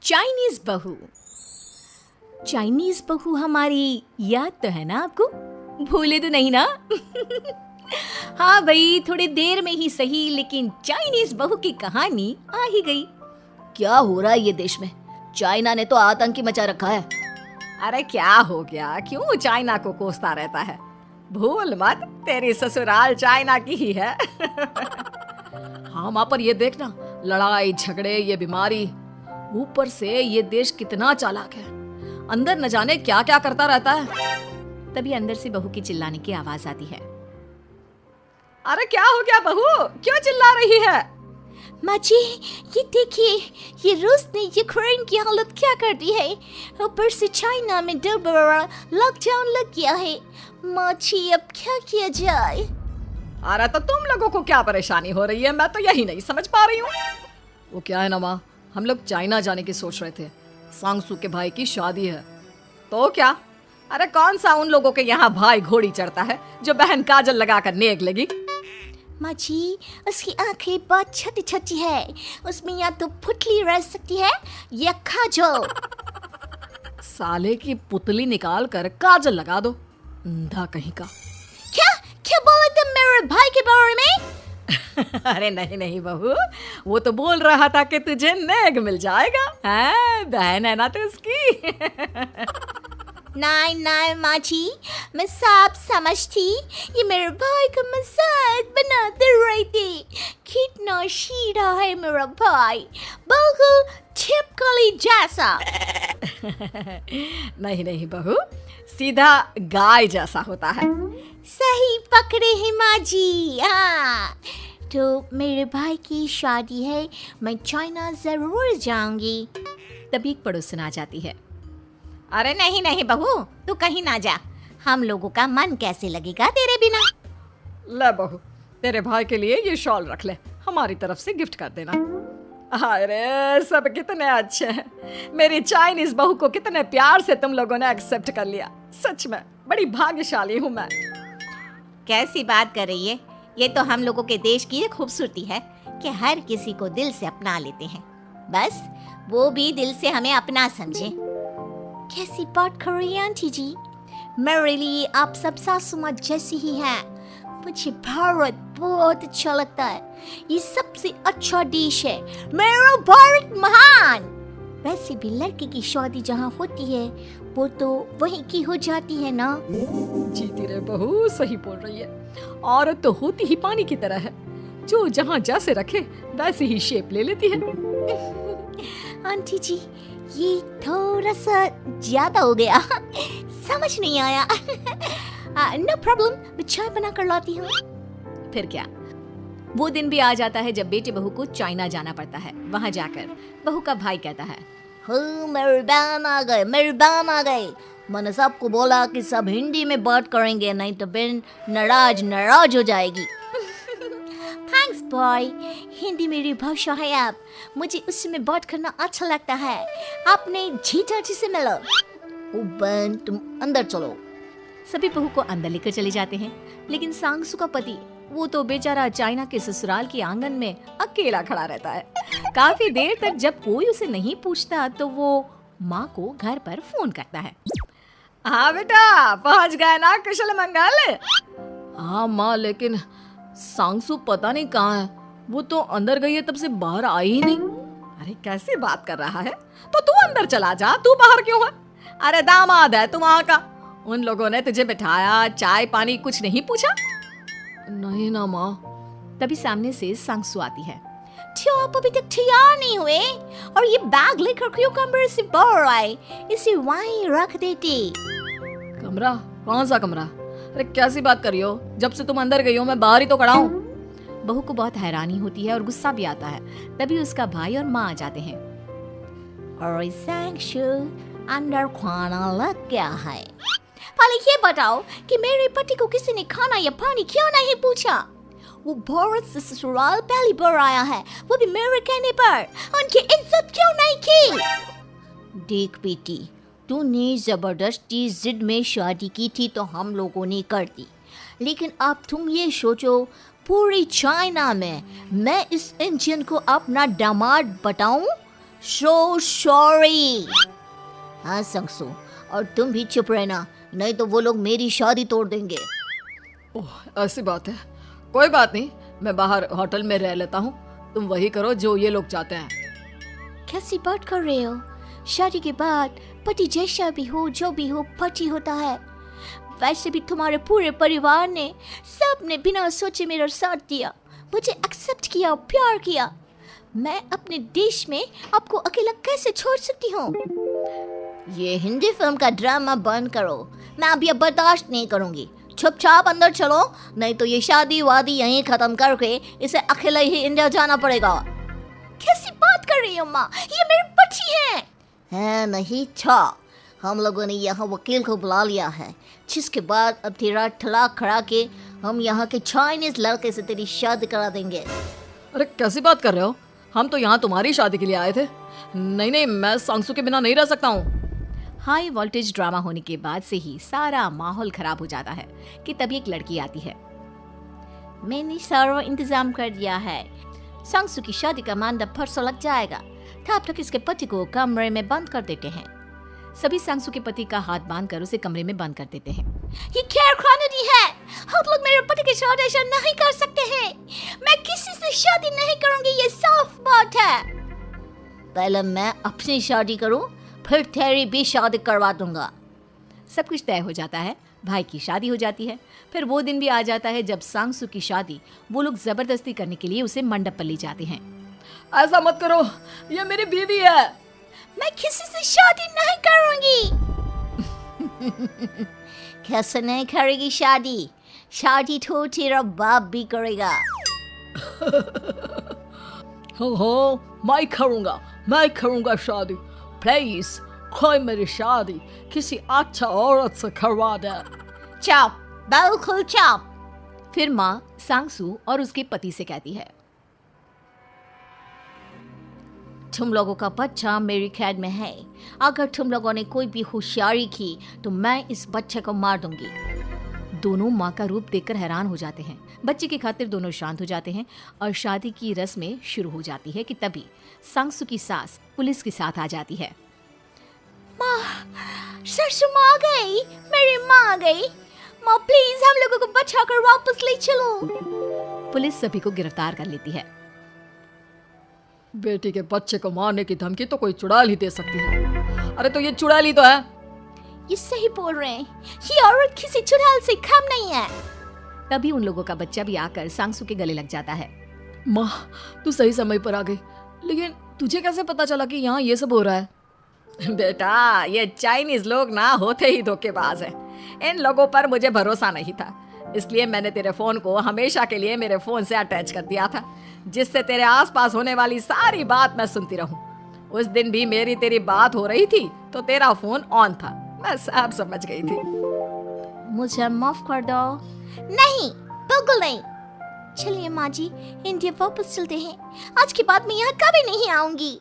Chinese बहू। Chinese बहू हमारी याद तो है ना आपको? भूले तो नहीं ना? हाँ भाई, थोड़ी देर में ही सही, लेकिन चाइनीज बहू की कहानी आ ही गई। क्या हो रहा है ये देश में? चाइना ने तो आतंकी मचा रखा है। अरे क्या हो गया, क्यों चाइना को कोसता रहता है? भूल मत, तेरी ससुराल चाइना की ही है। हाँ माँ, पर ये देखना, लड़ाई झगड़े, ये बीमारी, ऊपर से ये देश कितना चालाक है, अंदर न जाने क्या क्या करता रहता है। तभी अंदर से बहू की चिल्लाने की आवाज आती है। अरे क्या हो गया बहू, क्यों चिल्ला रही है? माँ जी, ये देखिए, ये रूस ने यूक्रेन की हालत क्या कर दी है। ऊपर से चाइना में दोबारा लॉकडाउन लग गया है। माँ जी, अब क्या किया जाए? अरे तो तुम लोगों को क्या परेशानी हो रही है, मैं तो यही नहीं समझ पा रही हूँ। वो क्या है ना माँ, हम लोग चाइना जाने की सोच रहे थे, सांगसू के भाई की शादी है। तो क्या? अरे कौन सा उन लोगों के यहाँ भाई घोड़ी चढ़ता है जो बहन काजल लगाकर नेक लगी? माँ जी, उसकी आंखें बहुत छोटी छोटी है, उसमें या तो पुतली रह सकती है या काजल। साले की पुतली निकाल कर काजल लगा दो, अंधा कहीं का। क्या क्या बोला तुम मेरे भाई के बारे में? अरे नहीं नहीं बहू, वो तो बोल रहा था कि तुझे नेग मिल जाएगा, है बहन है ना तो उसकी। नहीं नहीं माँ जी, मैं सब समझती, ये मेरे भाई का मजाक बनाते रहते। कितना शीरा है मेरा भाई, बिल्कुल छिपकली जैसा। नहीं नहीं बहू, सीधा गाय जैसा होता है। सही पकड़े हैं माँ जी। हाँ, तो मेरे भाई की शादी है, मैं चाइना जरूर जाऊंगी। तभी एक पड़ोसन आ जाती है। अरे नहीं नहीं बहू, तू कहीं ना जा, हम लोगों का मन कैसे लगेगा तेरे बिना। ले बहू, तेरे भाई के लिए ये शॉल रख ले, हमारी तरफ से गिफ्ट कर देना। अरे सब कितने अच्छे हैं, मेरी चाइनीज बहू को कितने प्यार से तुम लोगों ने एक्सेप्ट कर लिया। सच में बड़ी भाग्यशाली हूँ मैं। कैसी बात कर रही है? ये तो हम लोगों के देश की खूबसूरती है कि हर किसी को दिल से अपना लेते हैं, बस वो भी दिल से हमें अपना समझे। कैसी बात कर रही हैं आंटी जी? मेरे लिए आप सब सासू माँ जैसी ही हैं। मुझे भारत बहुत अच्छा लगता है, ये सबसे अच्छा देश है, मेरा भारत महान। वैसे भी लड़के की शादी जहाँ होती है वो तो वहीं की हो जाती है ना। जीती रे बहू, सही बोल रही है। औरत तो होती ही पानी की तरह है, जो जहाँ जैसे रखे वैसे ही शेप ले लेती है। आंटी जी, ये थोड़ा सा ज्यादा हो गया, समझ नहीं आया। नो प्रॉब्लम, मैं चाय बना कर लाती हूँ। फिर क्या, वो दिन भी आ जाता है जब बेटे बहू को चाइना जाना पड़ता है। वहाँ जाकर बहू का भाई कहता है, मेरे बहन आ गए, मेरे बहन आ गए। मैंने सबको बोला कि सब हिंदी में बात करेंगे, नहीं तो बहन नाराज हो जाएगी। थैंक्स बॉय, हिंदी मेरी भाषा है। आप मुझे उसमें बात करना अच्छा लगता है। आपने जीजा जी से मिलो। ओ बहन, तुम अंदर चलो। सभी बहू को अंदर लेकर चले जाते हैं, लेकिन सांगसू का पति, वो तो बेचारा चाइना के ससुराल के आंगन में अकेला खड़ा रहता है। काफी देर तक जब कोई उसे नहीं पूछता तो वो माँ को घर पर फोन करता है। हाँ बेटा, पहुँच गए ना कुशल मंगल? हाँ माँ, लेकिन सांगसू पता नहीं कहाँ है, वो तो अंदर गई है तब से बाहर आई ही नहीं। अरे कैसी बात कर रहा है? तो तू अंदर चला जा, तू बाहर क्यों है? अरे दामाद है तू वहाँ का, उन लोगों ने तुझे बिठाया, चाय पानी कुछ नहीं पूछा? नहीं ना माँ। तभी सामने से सांगसू आती है। क्यों आप अभी तक तैयार नहीं हुए? और ये बैग लेकर क्यों कमरे से बाहर आए? इसे वहीं रख देते। कमरा? कौन सा कमरा? अरे कैसी बात कर रही हो, जब से तुम अंदर गई हो मैं बाहर ही तो खड़ा हूँ। बहू को बहुत हैरानी होती है और गुस्सा भी आता है। तभी उसका भाई और माँ आ जाते हैं। और सांगसू, अंदर खाना लग गया है। पहले ये बताओ कि मेरे पति को किसी ने खाना या पानी क्यों नहीं पूछा? वो भारत से ससुराल पहली बार आया है, वो भी मेरे कहने पर। उनकी इज्जत क्यों नहीं की? देख बेटी, तूने जबरदस्ती जिद में शादी की थी तो हम लोगों ने कर दी, लेकिन अब तुम ये सोचो, पूरी चाइना में मैं इस इंडियन को अपना दामाद बताऊं? So sorry. हाँ संगसू, और तुम भी चुप रहना, नहीं तो वो लोग मेरी शादी तोड़ देंगे। ओह, ऐसी बात है। कोई बात नहीं, मैं बाहर होटल में रह लेता हूँ, तुम वही करो जो ये लोग चाहते हैं। कैसी बात कर रहे हो? शादी के बाद पति जैसा भी हो, जो भी हो, पति होता है। वैसे भी तुम्हारे पूरे परिवार ने, सबने बिना सोचे मेरा साथ दिया, मुझे एक्सेप्ट किया, प्यार किया। मैं अपने देश में आपको अकेला कैसे छोड़ सकती हूँ? ये हिंदी फिल्म का ड्रामा बंद करो, मैं अब ये बर्दाश्त नहीं करूँगी। चुपचाप अंदर चलो, नहीं तो ये शादी वादी यहीं खत्म करके इसे अकेले ही इंडिया जाना पड़ेगा। कैसी बात कर रही हो माँ, ये मेरे पति हैं। नहीं था, हम लोगों ने यहाँ वकील को बुला लिया है, जिसके बाद अब तेरा तलाक करा के हम यहाँ के चाइनीज लड़के से तेरी शादी करा देंगे। अरे कैसी बात कर रहे हो? हम तो यहाँ तुम्हारी शादी के लिए आए थे। नहीं नहीं, मैं सांगसू के बिना नहीं रह सकता हूँ। हाई वोल्टेज ड्रामा होने के बाद से ही सारा माहौल खराब हो जाता है कि तभी एक लड़की आती है। मैंने सारा इंतजाम कर दिया है, सांगसू की शादी का मंडप परसों लग जाएगा, तब तक इसके पति को कमरे में बंद कर देते हैं। सभी सांगसू के पति का हाथ बांधकर उसे कमरे में बंद कर देते हैं। ये क्या कानूनी है? हम लोग मेरे पति के साथ ऐसा नहीं कर सकते हैं। मैं किसी से शादी नहीं करूंगी, ये साफ बात है। पहले मैं अपनी शादी करूं, फिर तेरी भी शादी करवा दूंगा। सब कुछ तय हो जाता है, भाई की शादी हो जाती है। फिर वो दिन भी आ जाता है जब सांगसू की शादी वो लोग जबरदस्ती करने के लिए उसे मंडप पर ले जाते हैं। ऐसा मत करो, ये मेरी बीवी है। मैं किसी से शादी नहीं करूंगी। कैसे नहीं करेगी शादी? शादी तो तेरा बाप भी करेगा। हो, मैं करूंगा शादी। प्लीज कोई मेरी शादी किसी अच्छा औरत से करवा दे। चुप, बिल्कुल चुप। फिर माँ सांगसू और उसके पति से कहती है, तुम लोगों का बच्चा मेरी कैद में है। अगर तुम लोगों ने कोई भी होशियारी की तो मैं इस बच्चे को मार दूंगी। दोनों माँ का रूप देखकर हैरान हो जाते हैं। बच्चे की खातिर दोनों शांत हो जाते हैं और शादी की रस्में शुरू हो जाती है कि तभी सांगसू की सास पुलिस के साथ आ जाती है। माँ, सरसू माँ आ गई, मेरी माँ आ गई। माँ प्लीज हम लोगों को बचाकर वापस ले चलो। पुलिस सभी को गिरफ्तार कर लेती है। बेटी के बच्चे को मारने की धमकी तो कोई चुड़ैल ही दे सकती है। अरे तो ये चुड़ैल ही तो है। ये सही बोल रहे हैं, ये औरत किसी चुड़ैल से कम नहीं है। तभी उन लोगों का बच्चा भी आकर सांगसू के गले लग जाता है। माँ, तू सही समय पर आ गई, लेकिन तुझे कैसे पता चला कि यहाँ ये सब हो रहा है? बेटा, ये चाइनीज लोग ना होते ही धोखेबाज हैं। इन लोगों पर मुझे भरोसा नहीं था, इसलिए मैंने तेरे फोन को हमेशा के लिए मेरे फोन से अटैच कर दिया था, जिससे तेरे आसपास होने वाली सारी बात मैं सुनती रहूं। उस दिन भी मेरी तेरी बात हो रही थी तो तेरा फोन ऑन था, मैं सब समझ गई थी। मुझे माफ कर दो। नहीं, बिल्कुल नहीं। चलिए माँ जी, इंडिया वापस चलते हैं। आज के बाद मैं यहाँ कभी नहीं आऊंगी।